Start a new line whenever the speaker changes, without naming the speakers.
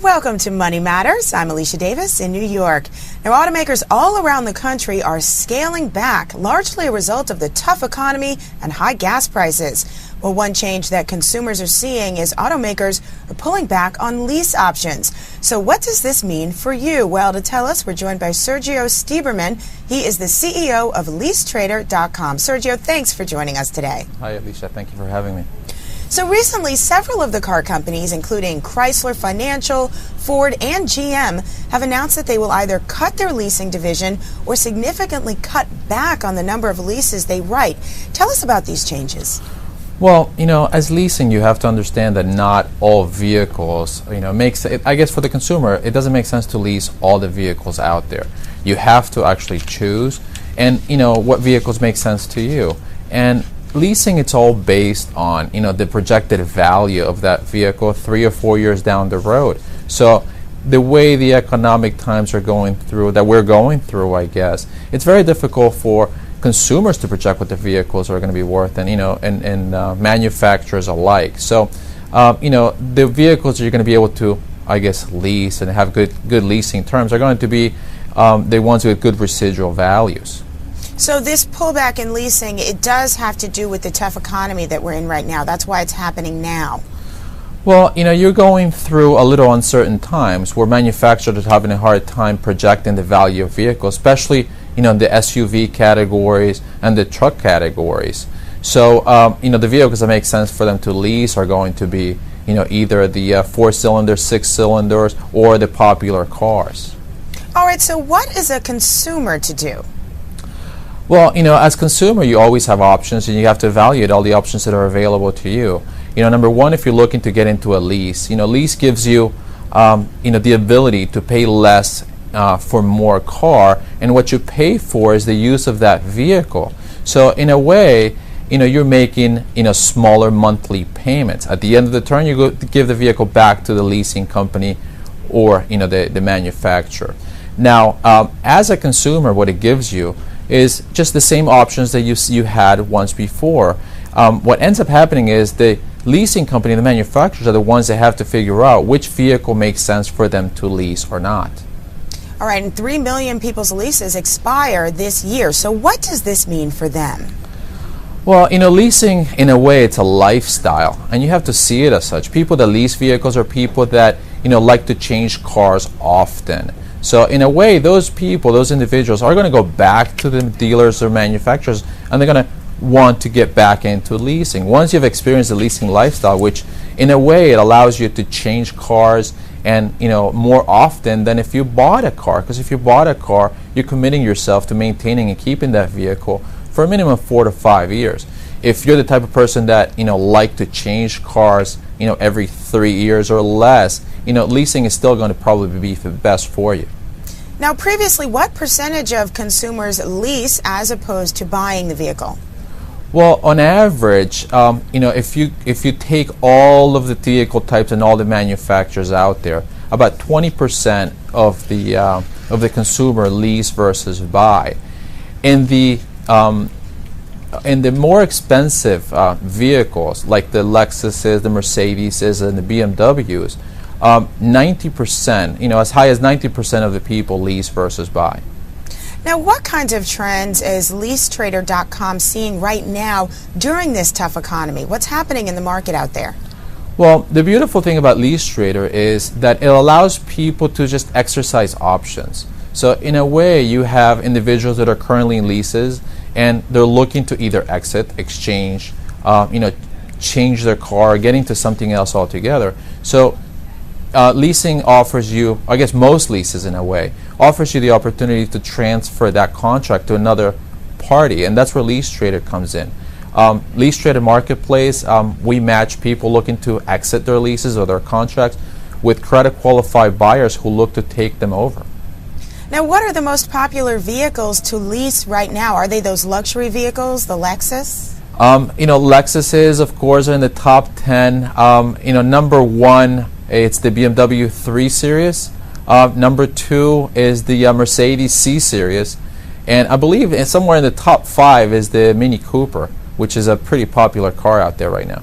Welcome to Money Matters. I'm Alicia Davis in New York. Now, automakers all around the country are scaling back, largely a result of the tough economy and high gas prices. Well, one change that consumers are seeing is automakers are pulling back on lease options. So what does this mean for you? Well, to tell us, we're joined by Sergio Stieberman. He is the CEO of LeaseTrader.com. Sergio, thanks for joining us today.
Hi, Alicia. Thank you for having me.
So recently, several of the car companies, including Chrysler Financial, Ford, and GM, have announced that they will either cut their leasing division or significantly cut back on the number of leases they write. Tell us about these changes.
Well, as leasing, you have to understand that not all vehicles, makes it, I guess for the consumer, it doesn't make sense to lease all the vehicles out there. You have to actually choose and, what vehicles make sense to you. And leasing, it's all based on, the projected value of that vehicle 3 or 4 years down the road. So the way the economic times are going through, that we're going through, I guess, it's very difficult for consumers to project what the vehicles are going to be worth, and manufacturers alike. So, the vehicles that you're going to be able to, I guess, lease and have good leasing terms are going to be the ones with good residual values.
So this pullback in leasing, it does have to do with the tough economy that we're in right now. That's why it's happening now.
Well, you're going through a little uncertain times where manufacturers are having a hard time projecting the value of vehicles, especially, the SUV categories and the truck categories. So, the vehicles that make sense for them to lease are going to be, either the 4-cylinder, 6-cylinders, or the popular cars.
All right, so what is a consumer to do?
Well, as consumer, you always have options, and you have to evaluate all the options that are available to you. Number one, if you're looking to get into a lease, lease gives you, the ability to pay less for more car, and what you pay for is the use of that vehicle. So in a way, you're making, smaller monthly payments. At the end of the term, you go to give the vehicle back to the leasing company or, the manufacturer. Now, as a consumer, what it gives you is just the same options that you had once before. What ends up happening is the leasing company and the manufacturers are the ones that have to figure out which vehicle makes sense for them to lease or not.
All right, and 3 million people's leases expire this year. So what does this mean for them?
Well, leasing, in a way, it's a lifestyle, and you have to see it as such. People that lease vehicles are people that, like to change cars often. So in a way, those people, those individuals are going to go back to the dealers or manufacturers, and they're going to want to get back into leasing. Once you've experienced the leasing lifestyle, which in a way it allows you to change cars and more often than if you bought a car, because if you bought a car, you're committing yourself to maintaining and keeping that vehicle for a minimum of 4 to 5 years. If you're the type of person that like to change cars every 3 years or less, leasing is still going to probably be the best for you.
Now, previously, what percentage of consumers lease as opposed to buying the vehicle?
Well, on average, if you take all of the vehicle types and all the manufacturers out there, about 20% of the consumer lease versus buy. In the more expensive vehicles like the Lexuses, the Mercedeses, and the BMWs, 90%, as high as 90% of the people lease versus buy.
Now, what kinds of trends is LeaseTrader.com seeing right now during this tough economy? What's happening in the market out there?
Well, the beautiful thing about LeaseTrader is that it allows people to just exercise options. So in a way, you have individuals that are currently in leases, and they're looking to either exit, exchange, change their car, get into something else altogether. So leasing offers you, I guess most leases in a way, offers you the opportunity to transfer that contract to another party, and that's where LeaseTrader comes in. LeaseTrader Marketplace, we match people looking to exit their leases or their contracts with credit qualified buyers who look to take them over.
Now, what are the most popular vehicles to lease right now? Are they those luxury vehicles, the Lexus?
Lexuses, of course, are in the top 10. Number one, it's the BMW 3 Series. Number 2 is the Mercedes C Series. And I believe somewhere in the top 5 is the Mini Cooper, which is a pretty popular car out there right now.